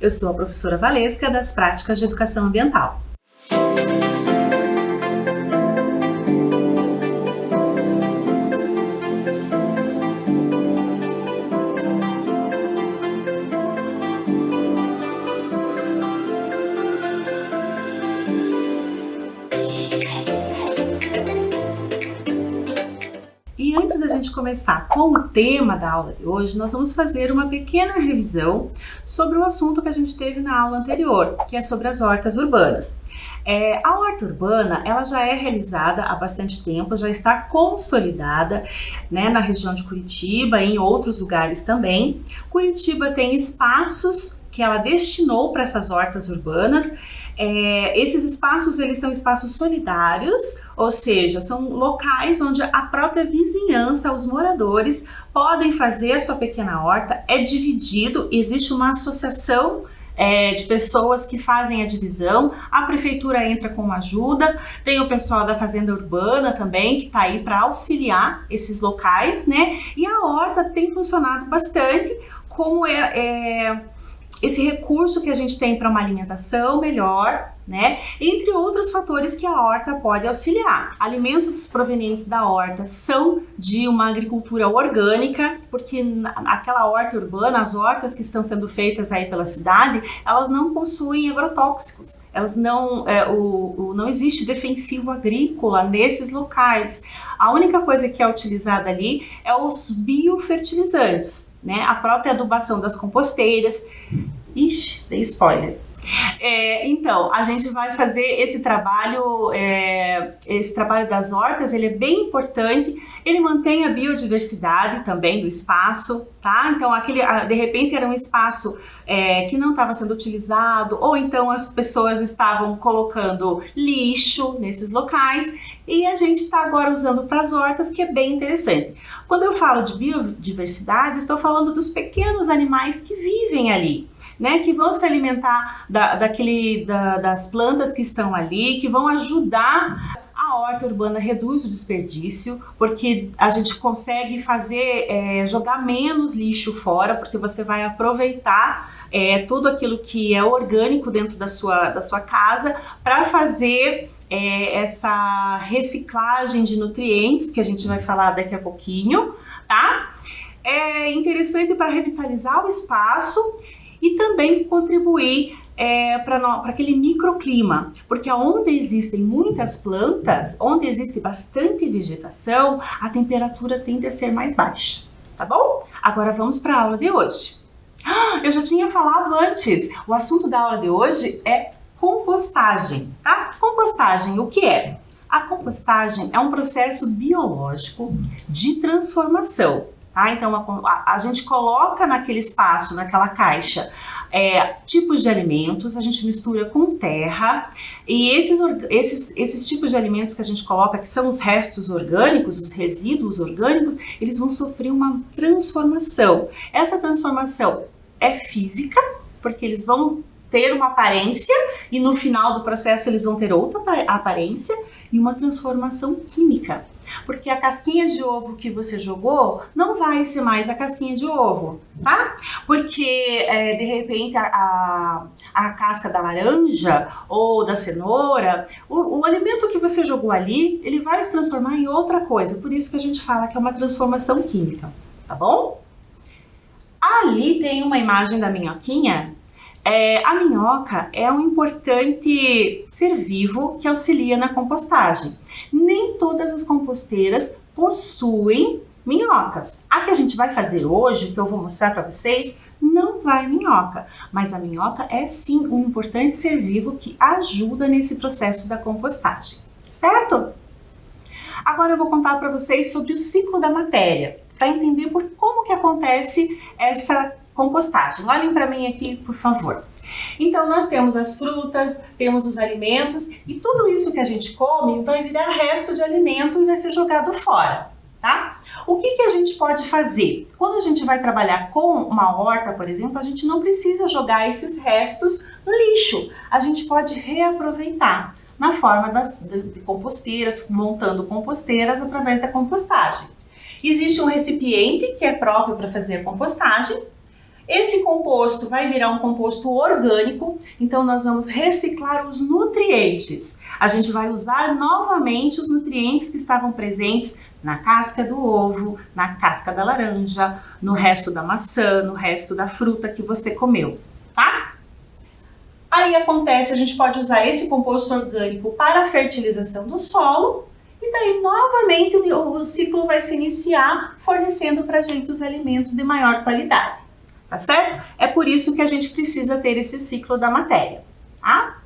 Eu sou a professora Valesca das Práticas de Educação Ambiental. E antes da gente começar com o tema da aula de hoje, nós vamos fazer uma pequena revisão sobre o assunto que a gente teve na aula anterior, que é sobre as hortas urbanas. A horta urbana, ela já é realizada há bastante tempo, já está consolidada, né, na região de Curitiba e em outros lugares também. Curitiba tem espaços que ela destinou para essas hortas urbanas. Esses espaços, eles são espaços solidários, ou seja, são locais onde a própria vizinhança, os moradores, podem fazer a sua pequena horta. É dividido, existe uma associação de pessoas que fazem a divisão, a prefeitura entra com ajuda, tem o pessoal da fazenda urbana também, que está aí para auxiliar esses locais, né? E a horta tem funcionado bastante como esse recurso que a gente tem para uma alimentação melhor, né? Entre outros fatores que a horta pode auxiliar. Alimentos provenientes da horta são de uma agricultura orgânica, porque naquela horta urbana, as hortas que estão sendo feitas aí pela cidade, elas não possuem agrotóxicos, elas não existe defensivo agrícola nesses locais. A única coisa que é utilizada ali é os biofertilizantes, né? A própria adubação das composteiras. Ixi, dei spoiler. Então, a gente vai fazer esse trabalho das hortas, ele é bem importante, ele mantém a biodiversidade também do espaço, tá? Então, de repente era um espaço que não estava sendo utilizado, ou então as pessoas estavam colocando lixo nesses locais, e a gente está agora usando para as hortas, que é bem interessante. Quando eu falo de biodiversidade, estou falando dos pequenos animais que vivem ali, né, que vão se alimentar das plantas que estão ali, que vão ajudar. A horta urbana reduz o desperdício, porque a gente consegue jogar menos lixo fora, porque você vai aproveitar tudo aquilo que é orgânico dentro da sua casa para fazer essa reciclagem de nutrientes, que a gente vai falar daqui a pouquinho, tá? É interessante para revitalizar o espaço e também contribuir para aquele microclima, porque onde existem muitas plantas, onde existe bastante vegetação, a temperatura tende a ser mais baixa, tá bom? Agora vamos para a aula de hoje. Eu já tinha falado antes, o assunto da aula de hoje é compostagem, tá? Compostagem, o que é? A compostagem é um processo biológico de transformação. Tá? Então a gente coloca naquele espaço, naquela caixa, tipos de alimentos, a gente mistura com terra, e esses tipos de alimentos que a gente coloca, que são os restos orgânicos, os resíduos orgânicos, eles vão sofrer uma transformação. Essa transformação é física, porque eles vão ter uma aparência, e no final do processo eles vão ter outra aparência, e uma transformação química. Porque a casquinha de ovo que você jogou não vai ser mais a casquinha de ovo, tá? Porque de repente a casca da laranja ou da cenoura, o alimento que você jogou ali, ele vai se transformar em outra coisa. Por isso que a gente fala que é uma transformação química, tá bom? Ali tem uma imagem da minhoquinha. A minhoca é um importante ser vivo que auxilia na compostagem. Nem todas as composteiras possuem minhocas. A que a gente vai fazer hoje, que eu vou mostrar para vocês, não vai minhoca, mas a minhoca é sim um importante ser vivo que ajuda nesse processo da compostagem, certo? Agora eu vou contar para vocês sobre o ciclo da matéria, para entender como que acontece essa compostagem. Olhem para mim aqui, por favor. Então, nós temos as frutas, temos os alimentos, e tudo isso que a gente come vai virar resto de alimento e vai ser jogado fora, tá? O que a gente pode fazer? Quando a gente vai trabalhar com uma horta, por exemplo, a gente não precisa jogar esses restos no lixo. A gente pode reaproveitar na forma de composteiras, montando composteiras através da compostagem. Existe um recipiente que é próprio para fazer a compostagem, Esse composto vai virar um composto orgânico, então nós vamos reciclar os nutrientes. A gente vai usar novamente os nutrientes que estavam presentes na casca do ovo, na casca da laranja, no resto da maçã, no resto da fruta que você comeu, tá? Aí acontece, a gente pode usar esse composto orgânico para a fertilização do solo e daí novamente o ciclo vai se iniciar fornecendo para a gente os alimentos de maior qualidade, tá certo? É por isso que a gente precisa ter esse ciclo da matéria, tá?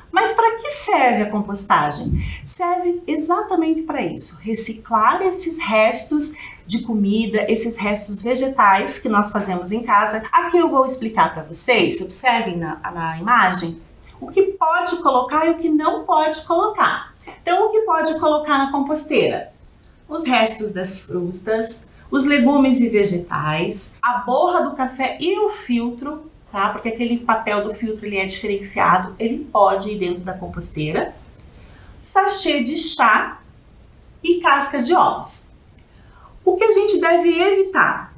Mas para que serve a compostagem? Serve exatamente para isso, reciclar esses restos de comida, esses restos vegetais que nós fazemos em casa. Aqui eu vou explicar para vocês, observem na imagem, o que pode colocar e o que não pode colocar. Então, o que pode colocar na composteira? Os restos das frutas, os legumes e vegetais, a borra do café e o filtro, tá? Porque aquele papel do filtro ele é diferenciado, ele pode ir dentro da composteira, sachê de chá e casca de ovos. O que a gente deve evitar?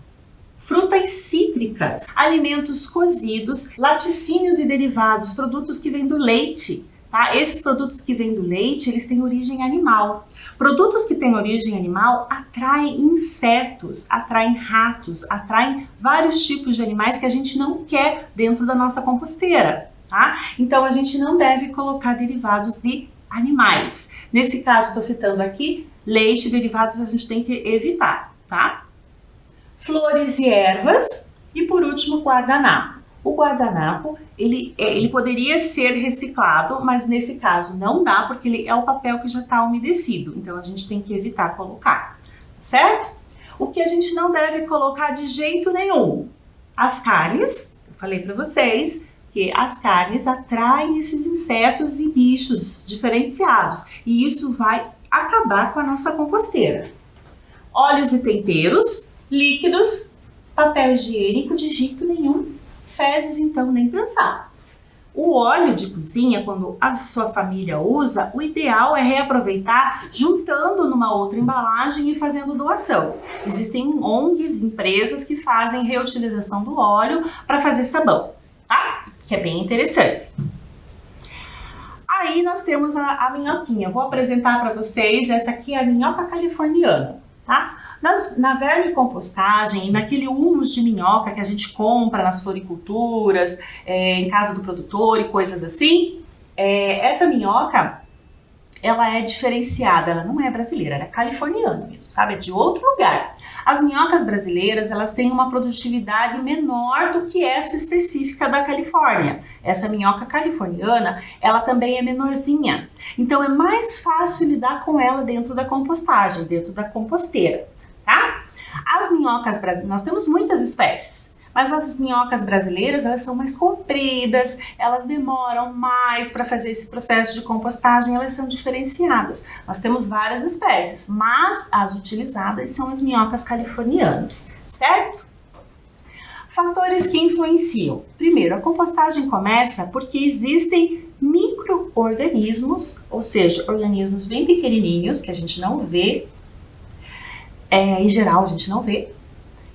Frutas cítricas, alimentos cozidos, laticínios e derivados, produtos que vêm do leite, tá? Esses produtos que vêm do leite, eles têm origem animal. Produtos que têm origem animal atraem insetos, atraem ratos, atraem vários tipos de animais que a gente não quer dentro da nossa composteira, tá? Então a gente não deve colocar derivados de animais. Nesse caso, estou citando aqui, leite e derivados a gente tem que evitar, tá? Flores e ervas e por último guardanapo. O guardanapo, ele poderia ser reciclado, mas nesse caso não dá porque ele é o papel que já está umedecido, então a gente tem que evitar colocar, certo? O que a gente não deve colocar de jeito nenhum? As carnes, eu falei para vocês que as carnes atraem esses insetos e bichos diferenciados e isso vai acabar com a nossa composteira. Óleos e temperos, líquidos, papel higiênico de jeito nenhum. Fezes, então, nem pensar. O óleo de cozinha, quando a sua família usa, o ideal é reaproveitar juntando numa outra embalagem e fazendo doação. Existem ONGs, empresas que fazem reutilização do óleo para fazer sabão, tá? Que é bem interessante. Aí nós temos a minhoquinha. Eu vou apresentar para vocês, essa aqui é a minhoca californiana, tá? Na vermicompostagem, naquele humus de minhoca que a gente compra nas floriculturas, em casa do produtor e coisas assim, essa minhoca, ela é diferenciada, ela não é brasileira, ela é californiana mesmo, sabe? É de outro lugar. As minhocas brasileiras, elas têm uma produtividade menor do que essa específica da Califórnia. Essa minhoca californiana, ela também é menorzinha. Então é mais fácil lidar com ela dentro da compostagem, dentro da composteira. Tá? As minhocas brasileiras, nós temos muitas espécies, mas as minhocas brasileiras, elas são mais compridas, elas demoram mais para fazer esse processo de compostagem, elas são diferenciadas. Nós temos várias espécies, mas as utilizadas são as minhocas californianas, certo? Fatores que influenciam. Primeiro, a compostagem começa porque existem micro-organismos, ou seja, organismos bem pequenininhos que a gente não vê, em geral a gente não vê,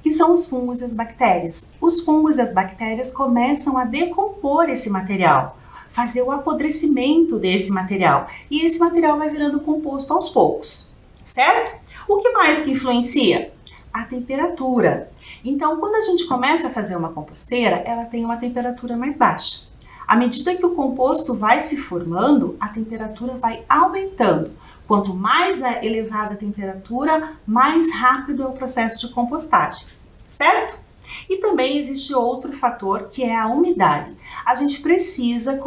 que são os fungos e as bactérias. Os fungos e as bactérias começam a decompor esse material, fazer o apodrecimento desse material, e esse material vai virando composto aos poucos, certo? O que mais que influencia? A temperatura. Então, quando a gente começa a fazer uma composteira, ela tem uma temperatura mais baixa. À medida que o composto vai se formando, a temperatura vai aumentando. Quanto mais elevada a temperatura, mais rápido é o processo de compostagem, certo? E também existe outro fator que é a umidade. A gente precisa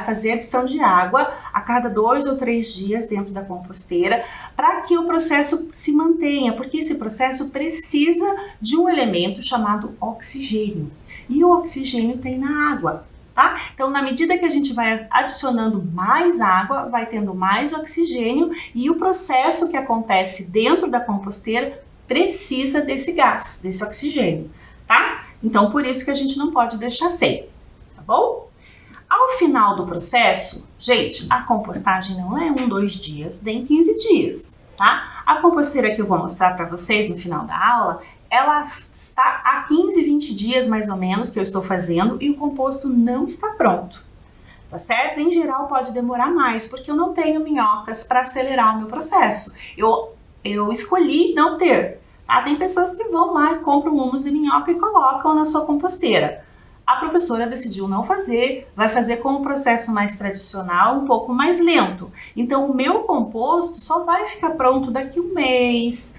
fazer adição de água a cada 2 ou 3 dias dentro da composteira para que o processo se mantenha, porque esse processo precisa de um elemento chamado oxigênio. E o oxigênio tem na água. Tá? Então, na medida que a gente vai adicionando mais água, vai tendo mais oxigênio e o processo que acontece dentro da composteira precisa desse gás, desse oxigênio, tá? Então, por isso que a gente não pode deixar sem, tá bom? Ao final do processo, gente, a compostagem não é 1, 2 dias, nem 15 dias, tá? A composteira que eu vou mostrar para vocês no final da aula, ela está há 15, 20 dias mais ou menos que eu estou fazendo e o composto não está pronto, tá certo? Em geral pode demorar mais, porque eu não tenho minhocas para acelerar o meu processo. Eu escolhi não ter, tá? Tem pessoas que vão lá e compram humus de minhoca e colocam na sua composteira. A professora decidiu não fazer, vai fazer com um processo mais tradicional, um pouco mais lento. Então o meu composto só vai ficar pronto daqui um mês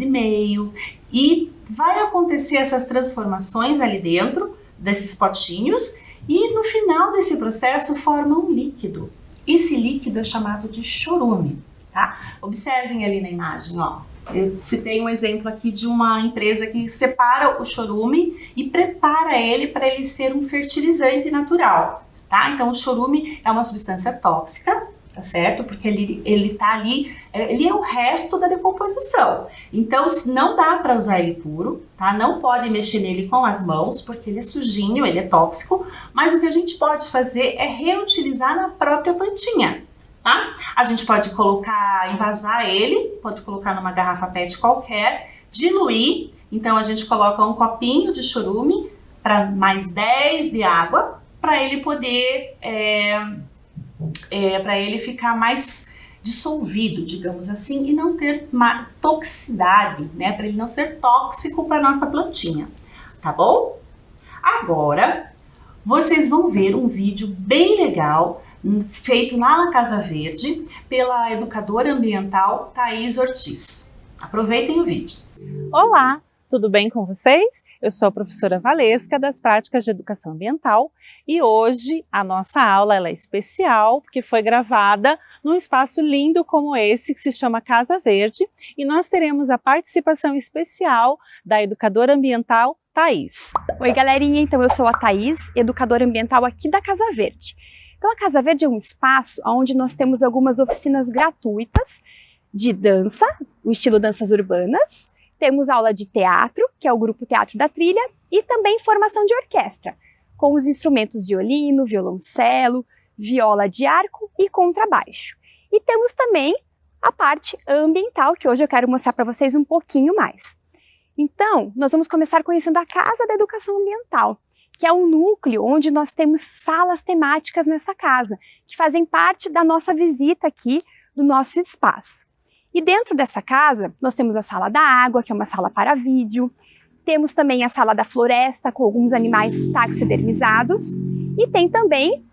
e meio, e vai acontecer essas transformações ali dentro desses potinhos e no final desse processo forma um líquido. Esse líquido é chamado de chorume, tá? Observem ali na imagem, ó. Eu citei um exemplo aqui de uma empresa que separa o chorume e prepara ele para ele ser um fertilizante natural, tá? Então o chorume é uma substância tóxica, tá certo? Porque ele tá ali, ele é o resto da decomposição. Então não dá para usar ele puro, tá? Não pode mexer nele com as mãos, porque ele é sujinho, ele é tóxico, mas o que a gente pode fazer é reutilizar na própria plantinha. Tá? A gente pode colocar, envasar ele, pode colocar numa garrafa PET qualquer, diluir, então a gente coloca um copinho de chorume para mais 10 de água, para ele poder, para ele ficar mais dissolvido, digamos assim, e não ter uma toxicidade, né? Para ele não ser tóxico para nossa plantinha, tá bom? Agora, vocês vão ver um vídeo bem legal feito lá na Casa Verde pela educadora ambiental Thaís Ortiz. Aproveitem o vídeo. Olá, tudo bem com vocês? Eu sou a professora Valesca das Práticas de Educação Ambiental e hoje a nossa aula ela é especial porque foi gravada num espaço lindo como esse que se chama Casa Verde e nós teremos a participação especial da educadora ambiental Thaís. Oi galerinha, então eu sou a Thaís, educadora ambiental aqui da Casa Verde. Então a Casa Verde é um espaço onde nós temos algumas oficinas gratuitas de dança, o estilo danças urbanas, temos aula de teatro, que é o grupo Teatro da Trilha, e também formação de orquestra, com os instrumentos violino, violoncelo, viola de arco e contrabaixo. E temos também a parte ambiental, que hoje eu quero mostrar para vocês um pouquinho mais. Então, nós vamos começar conhecendo a Casa da Educação Ambiental, que é um núcleo onde nós temos salas temáticas nessa casa, que fazem parte da nossa visita aqui, do nosso espaço. E dentro dessa casa, nós temos a sala da água, que é uma sala para vídeo, temos também a sala da floresta, com alguns animais taxidermizados, e tem também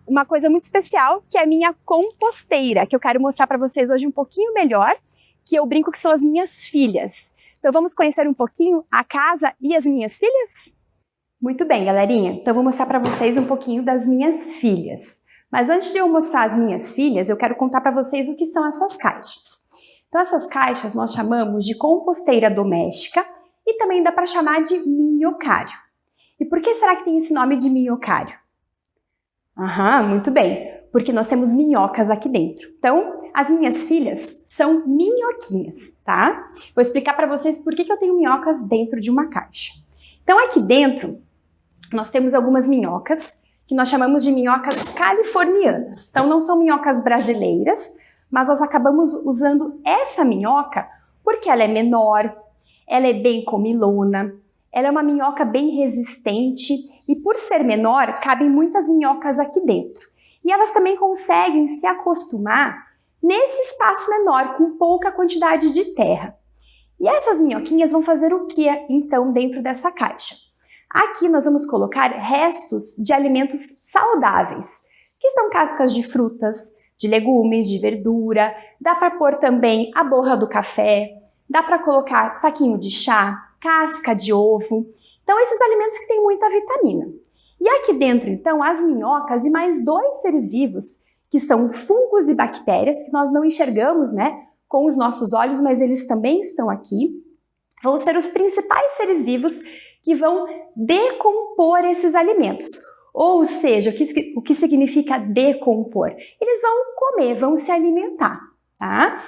uma coisa muito especial, que é a minha composteira, que eu quero mostrar para vocês hoje um pouquinho melhor, que eu brinco que são as minhas filhas. Então vamos conhecer um pouquinho a casa e as minhas filhas? Muito bem, galerinha. Então eu vou mostrar para vocês um pouquinho das minhas filhas. Mas antes de eu mostrar as minhas filhas, eu quero contar para vocês o que são essas caixas. Então essas caixas nós chamamos de composteira doméstica e também dá para chamar de minhocário. E por que será que tem esse nome de minhocário? Muito bem, porque nós temos minhocas aqui dentro. Então, as minhas filhas são minhoquinhas, tá? Vou explicar para vocês por que eu tenho minhocas dentro de uma caixa. Então, aqui dentro, nós temos algumas minhocas que nós chamamos de minhocas californianas. Então, não são minhocas brasileiras, mas nós acabamos usando essa minhoca porque ela é menor, ela é bem comilona, ela é uma minhoca bem resistente e por ser menor, cabem muitas minhocas aqui dentro. E elas também conseguem se acostumar nesse espaço menor, com pouca quantidade de terra. E essas minhoquinhas vão fazer o que então dentro dessa caixa? Aqui nós vamos colocar restos de alimentos saudáveis, que são cascas de frutas, de legumes, de verdura, dá para pôr também a borra do café, dá para colocar saquinho de chá, casca de ovo. Então esses alimentos que têm muita vitamina. E aqui dentro, então, as minhocas e mais dois seres vivos, que são fungos e bactérias, que nós não enxergamos, né, com os nossos olhos, mas eles também estão aqui, vão ser os principais seres vivos que vão decompor esses alimentos. Ou seja, o que significa decompor? Eles vão comer, vão se alimentar, tá?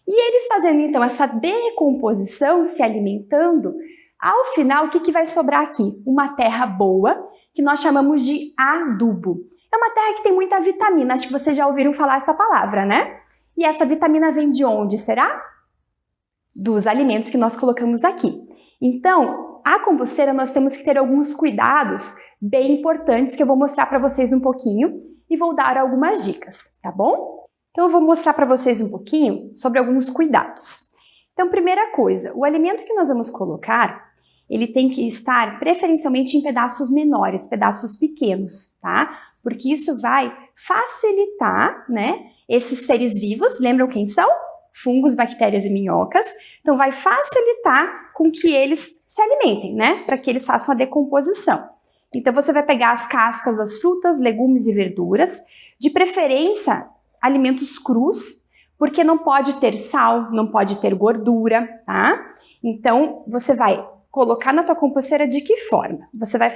E eles fazendo, então, essa decomposição, se alimentando, ao final, o que vai sobrar aqui? Uma terra boa, que nós chamamos de adubo. É uma terra que tem muita vitamina, acho que vocês já ouviram falar essa palavra, né? E essa vitamina vem de onde, será? dos alimentos que nós colocamos aqui. Então, a composteira nós temos que ter alguns cuidados bem importantes que eu vou mostrar para vocês um pouquinho e vou dar algumas dicas, tá bom? Então, eu vou mostrar para vocês um pouquinho sobre alguns cuidados. Então, primeira coisa, o alimento que nós vamos colocar, ele tem que estar preferencialmente em pedaços menores, pedaços pequenos, tá? Porque isso vai facilitar, né, esses seres vivos, lembram quem são? Fungos, bactérias e minhocas. Então, vai facilitar com que eles se alimentem, né? Para que eles façam a decomposição. Então, você vai pegar as cascas das frutas, legumes e verduras, de preferência, alimentos crus, porque não pode ter sal, não pode ter gordura, tá? Então, você vai colocar na tua composteira de que forma? Você vai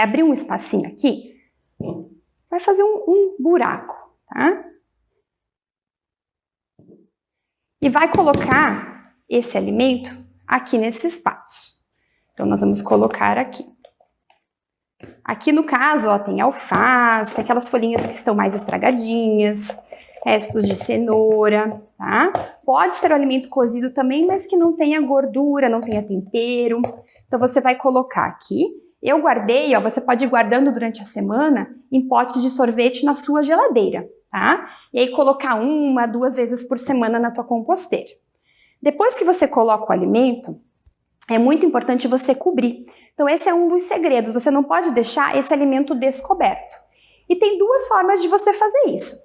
abrir um espacinho aqui, vai fazer um buraco, tá? E vai colocar esse alimento aqui nesse espaço. Então, nós vamos colocar aqui. Aqui, no caso, ó, tem alface, aquelas folhinhas que estão mais estragadinhas, restos de cenoura, tá? Pode ser o alimento cozido também, mas que não tenha gordura, não tenha tempero. Então, você vai colocar aqui. Eu guardei, ó, você pode ir guardando durante a semana em potes de sorvete na sua geladeira, tá? E aí colocar 1 a 2 vezes por semana na tua composteira. Depois que você coloca o alimento, é muito importante você cobrir. Então esse é um dos segredos, você não pode deixar esse alimento descoberto. E tem 2 formas de você fazer isso.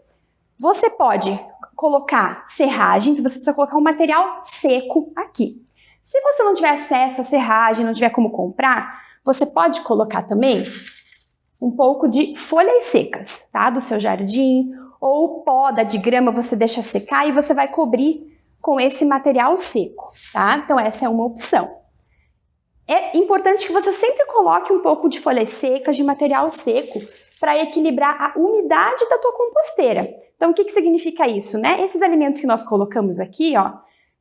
Você pode colocar serragem, então você precisa colocar um material seco aqui. Se você não tiver acesso à serragem, não tiver como comprar, você pode colocar também um pouco de folhas secas, tá? Do seu jardim, ou poda de grama, você deixa secar e você vai cobrir com esse material seco, tá? Então essa é uma opção. É importante que você sempre coloque um pouco de folhas secas, de material seco, para equilibrar a umidade da tua composteira. Então o que significa isso, né? Esses alimentos que nós colocamos aqui, ó,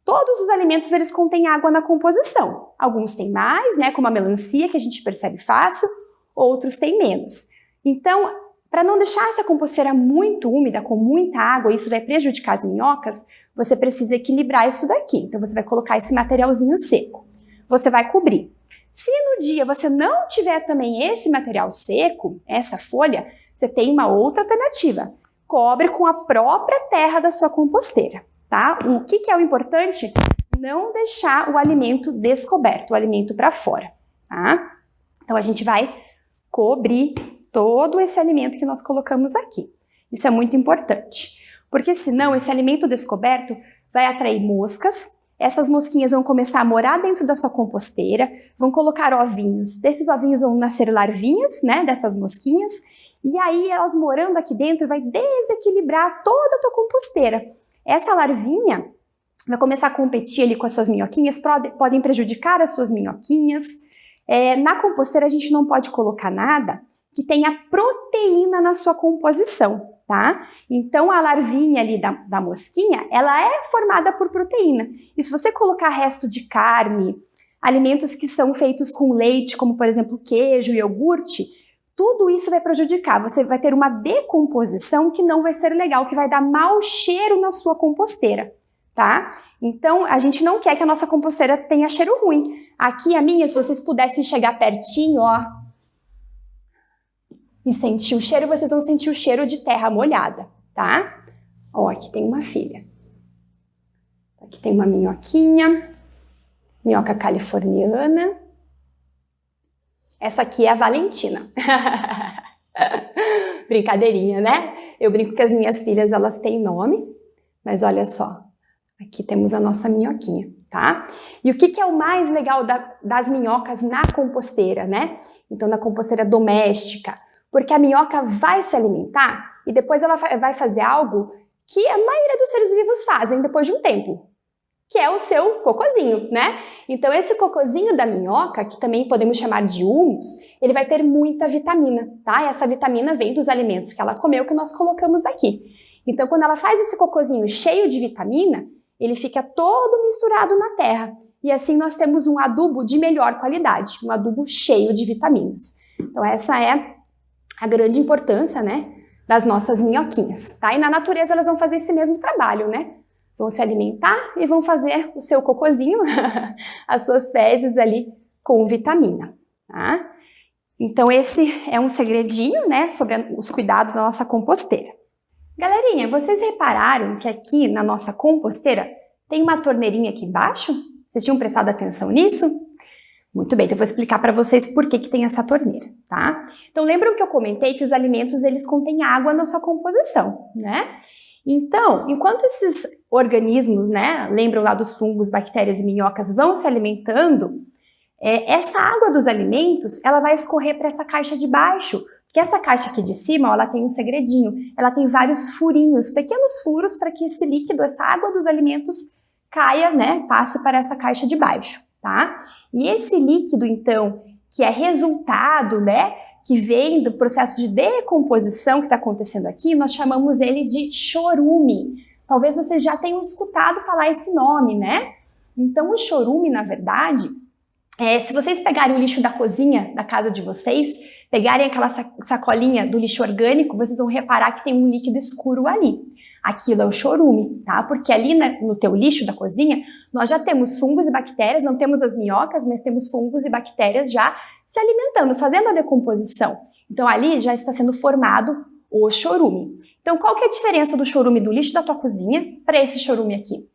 todos os alimentos eles contêm água na composição. Alguns têm mais, né, como a melancia, que a gente percebe fácil, outros têm menos. Então, para não deixar essa composteira muito úmida, com muita água, isso vai prejudicar as minhocas, você precisa equilibrar isso daqui. Então, você vai colocar esse materialzinho seco. Você vai cobrir. Se no dia você não tiver também esse material seco, essa folha, você tem uma outra alternativa. Cobre com a própria terra da sua composteira, tá? O que é o importante? Não deixar o alimento descoberto, o alimento para fora, tá? Então, a gente vai cobrir todo esse alimento que nós colocamos aqui. Isso é muito importante, porque senão esse alimento descoberto vai atrair moscas, essas mosquinhas vão começar a morar dentro da sua composteira, vão colocar ovinhos, desses ovinhos vão nascer larvinhas, né, dessas mosquinhas, e aí elas morando aqui dentro vai desequilibrar toda a tua composteira. Essa larvinha vai começar a competir ali com as suas minhoquinhas, podem prejudicar as suas minhoquinhas. Na composteira a gente não pode colocar nada que tenha proteína na sua composição, tá? Então a larvinha ali da mosquinha, ela é formada por proteína. E se você colocar resto de carne, alimentos que são feitos com leite, como por exemplo queijo e iogurte, tudo isso vai prejudicar. Você vai ter uma decomposição que não vai ser legal, que vai dar mau cheiro na sua composteira, tá? Então a gente não quer que a nossa composteira tenha cheiro ruim. Aqui a minha, se vocês pudessem chegar pertinho, ó, e sentir o cheiro, vocês vão sentir o cheiro de terra molhada, tá? Ó, aqui tem uma filha. Aqui tem uma minhoquinha, minhoca californiana. Essa aqui é a Valentina. Brincadeirinha, né? Eu brinco que as minhas filhas, elas têm nome, mas olha só, aqui temos a nossa minhoquinha, tá? E o que é o mais legal das minhocas na composteira, né? Então, na composteira doméstica, porque a minhoca vai se alimentar e depois ela vai fazer algo que a maioria dos seres vivos fazem depois de um tempo, que é o seu cocôzinho, né? Então esse cocôzinho da minhoca, que também podemos chamar de humus, ele vai ter muita vitamina, tá? E essa vitamina vem dos alimentos que ela comeu, que nós colocamos aqui. Então quando ela faz esse cocôzinho cheio de vitamina, ele fica todo misturado na terra. E assim nós temos um adubo de melhor qualidade, um adubo cheio de vitaminas. Então essa é a grande importância, né, das nossas minhoquinhas, tá? E na natureza elas vão fazer esse mesmo trabalho, né? Vão se alimentar e vão fazer o seu cocôzinho, as suas fezes ali com vitamina, tá? Então esse é um segredinho, né, sobre os cuidados da nossa composteira. Galerinha, vocês repararam que aqui na nossa composteira tem uma torneirinha aqui embaixo? Vocês tinham prestado atenção nisso? Muito bem, então eu vou explicar para vocês por que tem essa torneira, tá? Então lembram que eu comentei que os alimentos eles contêm água na sua composição, né? Então, enquanto esses organismos, né, lembram lá dos fungos, bactérias e minhocas vão se alimentando, essa água dos alimentos, ela vai escorrer para essa caixa de baixo, porque essa caixa aqui de cima, ó, ela tem um segredinho, ela tem vários furinhos, pequenos furos para que esse líquido, essa água dos alimentos caia, né, passe para essa caixa de baixo, tá? E esse líquido, então, que é resultado, né, que vem do processo de decomposição que está acontecendo aqui, nós chamamos ele de chorume. Talvez vocês já tenham escutado falar esse nome, né? Então, o chorume, na verdade, se vocês pegarem o lixo da cozinha da casa de vocês, pegarem aquela sacolinha do lixo orgânico, vocês vão reparar que tem um líquido escuro ali. Aquilo é o chorume, tá? Porque ali no teu lixo da cozinha, nós já temos fungos e bactérias, não temos as minhocas, mas temos fungos e bactérias já se alimentando, fazendo a decomposição. Então ali já está sendo formado o chorume. Então qual que é a diferença do chorume do lixo da tua cozinha para esse chorume aqui?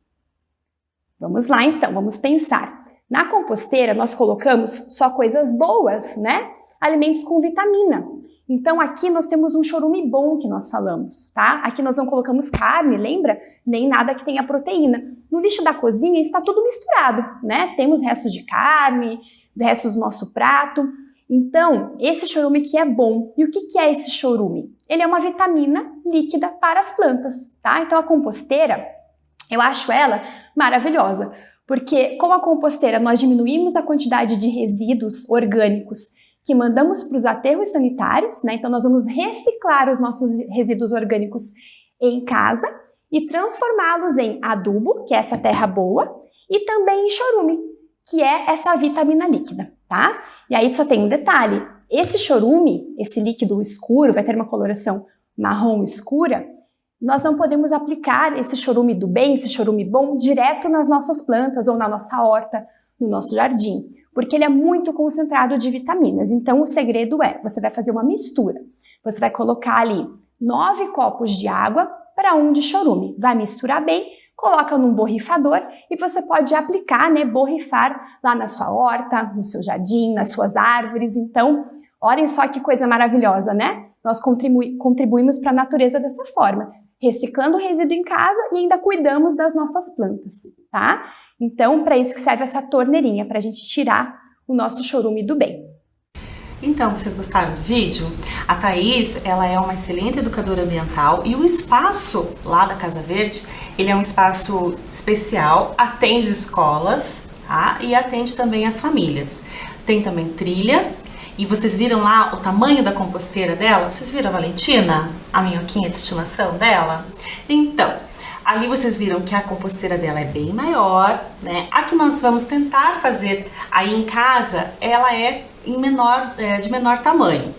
Vamos lá então, vamos pensar. Na composteira nós colocamos só coisas boas, né? Alimentos com vitamina. Então aqui nós temos um chorume bom que nós falamos, tá? Aqui nós não colocamos carne, lembra? Nem nada que tenha proteína. No lixo da cozinha está tudo misturado, né? Temos restos de carne, restos do nosso prato. Então, esse chorume aqui é bom. E o que é esse chorume? Ele é uma vitamina líquida para as plantas, tá? Então a composteira, eu acho ela maravilhosa, porque com a composteira nós diminuímos a quantidade de resíduos orgânicos que mandamos para os aterros sanitários, né? Então nós vamos reciclar os nossos resíduos orgânicos em casa e transformá-los em adubo, que é essa terra boa, e também em chorume, que é essa vitamina líquida, tá? E aí só tem um detalhe, esse chorume, esse líquido escuro, vai ter uma coloração marrom escura, nós não podemos aplicar esse chorume do bem, esse chorume bom, direto nas nossas plantas ou na nossa horta, no nosso jardim, porque ele é muito concentrado de vitaminas. Então o segredo você vai fazer uma mistura. Você vai colocar ali 9 copos de água para 1 de chorume. Vai misturar bem, coloca num borrifador e você pode aplicar, né, borrifar lá na sua horta, no seu jardim, nas suas árvores. Então, olhem só que coisa maravilhosa, né? Nós contribuímos para a natureza dessa forma, reciclando o resíduo em casa e ainda cuidamos das nossas plantas, tá? Então, para isso que serve essa torneirinha, para a gente tirar o nosso chorume do bem. Então, vocês gostaram do vídeo? A Thaís, ela é uma excelente educadora ambiental e o espaço lá da Casa Verde, ele é um espaço especial, atende escolas, tá? E atende também as famílias. Tem também trilha e vocês viram lá o tamanho da composteira dela? Vocês viram a Valentina, a minhoquinha de estimação dela? Então, ali vocês viram que a composteira dela é bem maior, né? A que nós vamos tentar fazer aí em casa, ela é de menor tamanho,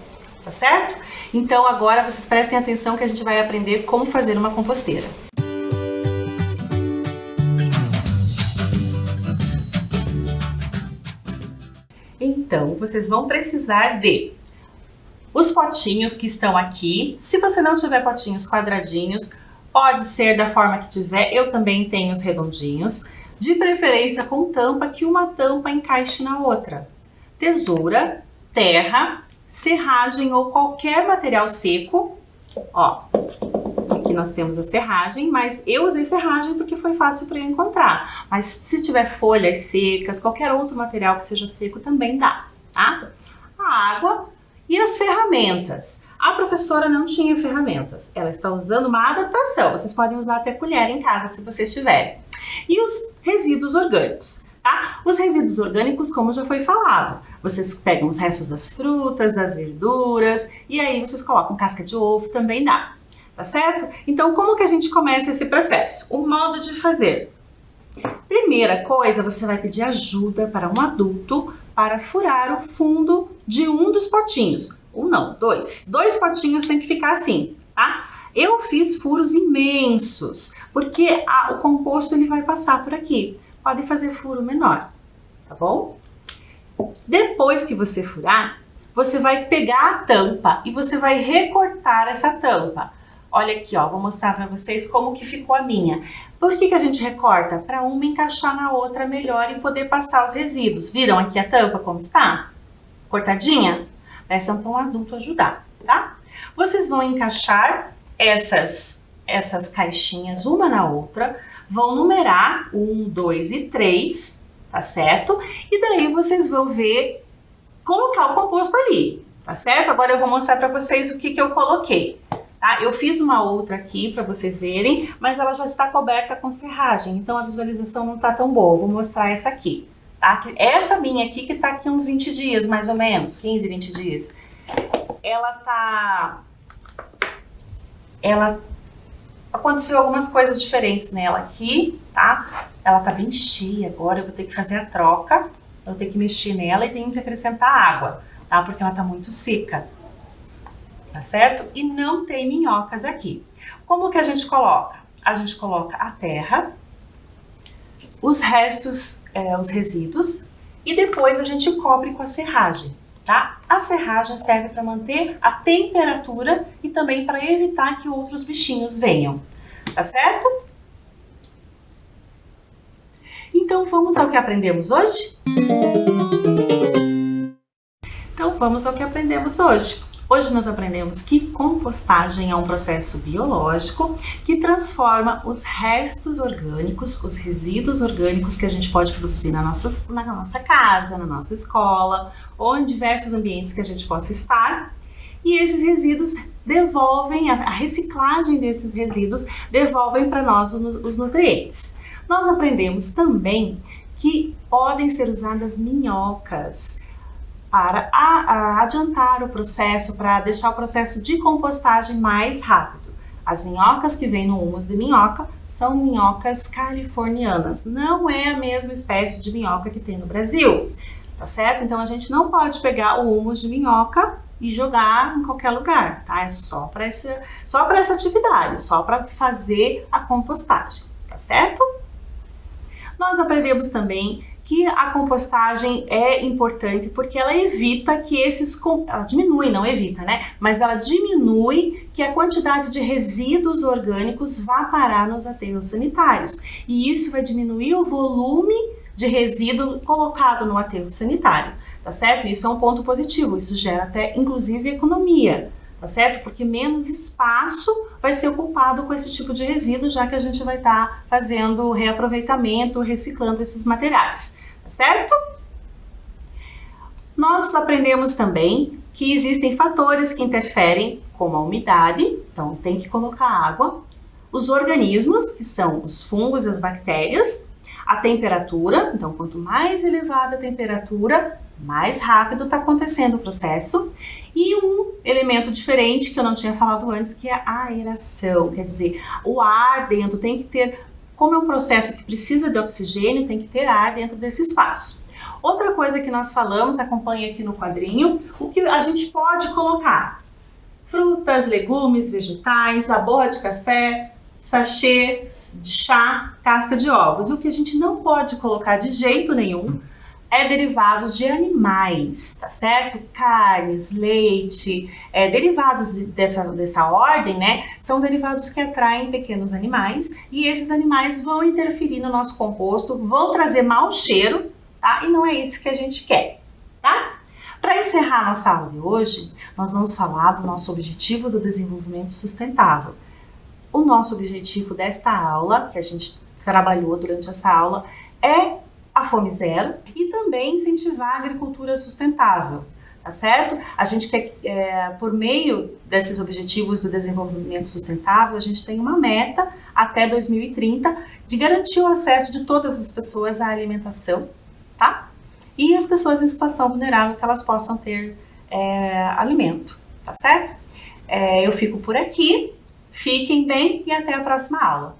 tá certo? Então agora vocês prestem atenção que a gente vai aprender como fazer uma composteira. Então, vocês vão precisar de os potinhos que estão aqui. Se você não tiver potinhos quadradinhos, pode ser da forma que tiver, eu também tenho os redondinhos, de preferência com tampa, que uma tampa encaixe na outra. Tesoura, terra, serragem ou qualquer material seco. Ó, aqui nós temos a serragem, mas eu usei serragem porque foi fácil para eu encontrar. Mas se tiver folhas secas, qualquer outro material que seja seco também dá, tá? A água e as ferramentas. A professora não tinha ferramentas, ela está usando uma adaptação. Vocês podem usar até colher em casa, se vocês tiverem. E os resíduos orgânicos, tá? Os resíduos orgânicos, como já foi falado, vocês pegam os restos das frutas, das verduras, e aí vocês colocam casca de ovo, também dá, tá certo? Então, como que a gente começa esse processo? O modo de fazer. Primeira coisa, você vai pedir ajuda para um adulto para furar o fundo de um dos potinhos. Um não, dois. 2 potinhos tem que ficar assim, tá? Eu fiz furos imensos, porque o composto ele vai passar por aqui. Pode fazer furo menor, tá bom? Depois que você furar, você vai pegar a tampa e você vai recortar essa tampa. Olha aqui, ó, vou mostrar para vocês como que ficou a minha. Por que a gente recorta? Para uma encaixar na outra melhor e poder passar os resíduos. Viram aqui a tampa como está? Cortadinha? Peçam para um adulto ajudar, tá? Vocês vão encaixar essas caixinhas uma na outra, vão numerar 1, 2 e 3, tá certo? E daí vocês vão ver, colocar o composto ali, tá certo? Agora eu vou mostrar para vocês o que eu coloquei. Tá? Eu fiz uma outra aqui para vocês verem, mas ela já está coberta com serragem, então a visualização não está tão boa. Vou mostrar essa aqui, tá? Essa minha aqui que está aqui uns 20 dias, mais ou menos, 15, 20 dias. Aconteceu algumas coisas diferentes nela aqui, tá? Ela tá bem cheia agora, eu vou ter que fazer a troca, eu vou ter que mexer nela e tenho que acrescentar água, tá? Porque ela tá muito seca. Tá certo? E não tem minhocas aqui. Como que a gente coloca? A gente coloca a terra, os restos, os resíduos, e depois a gente cobre com a serragem, tá? A serragem serve para manter a temperatura e também para evitar que outros bichinhos venham, tá certo? Então vamos ao que aprendemos hoje? Hoje nós aprendemos que compostagem é um processo biológico que transforma os restos orgânicos, os resíduos orgânicos que a gente pode produzir na nossa casa, na nossa escola ou em diversos ambientes que a gente possa estar. E esses resíduos devolvem, a reciclagem desses resíduos devolvem para nós os nutrientes. Nós aprendemos também que podem ser usadas minhocas para adiantar o processo, para deixar o processo de compostagem mais rápido. As minhocas que vêm no humus de minhoca são minhocas californianas, não é a mesma espécie de minhoca que tem no Brasil, tá certo? Então a gente não pode pegar o humus de minhoca e jogar em qualquer lugar, tá? É só para essa atividade, só para fazer a compostagem, tá certo? Nós aprendemos também que a compostagem é importante porque ela evita que ela diminui, não evita, né? Mas ela diminui que a quantidade de resíduos orgânicos vá parar nos aterros sanitários. E isso vai diminuir o volume de resíduo colocado no aterro sanitário, tá certo? Isso é um ponto positivo, isso gera até, inclusive, economia, tá certo? Porque menos espaço vai ser ocupado com esse tipo de resíduo, já que a gente vai estar fazendo reaproveitamento, reciclando esses materiais, tá certo? Nós aprendemos também que existem fatores que interferem, como a umidade, então tem que colocar água, os organismos, que são os fungos e as bactérias, a temperatura, então quanto mais elevada a temperatura, mais rápido está acontecendo o processo. E um elemento diferente que eu não tinha falado antes, que é a aeração, quer dizer, o ar dentro tem que ter, como é um processo que precisa de oxigênio, tem que ter ar dentro desse espaço. Outra coisa que nós falamos, acompanha aqui no quadrinho, o que a gente pode colocar: frutas, legumes, vegetais, a borra de café, sachê de chá, casca de ovos. O que a gente não pode colocar de jeito nenhum é derivados de animais, tá certo? Carnes, leite, derivados dessa ordem, né? São derivados que atraem pequenos animais e esses animais vão interferir no nosso composto, vão trazer mau cheiro, tá? E não é isso que a gente quer, tá? Para encerrar nossa aula de hoje, nós vamos falar do nosso objetivo do desenvolvimento sustentável. O nosso objetivo desta aula, que a gente trabalhou durante essa aula, é a fome zero e também incentivar a agricultura sustentável, tá certo? A gente quer, por meio desses objetivos do desenvolvimento sustentável, a gente tem uma meta até 2030 de garantir o acesso de todas as pessoas à alimentação, tá? E as pessoas em situação vulnerável, que elas possam ter alimento, tá certo? Eu fico por aqui, fiquem bem e até a próxima aula.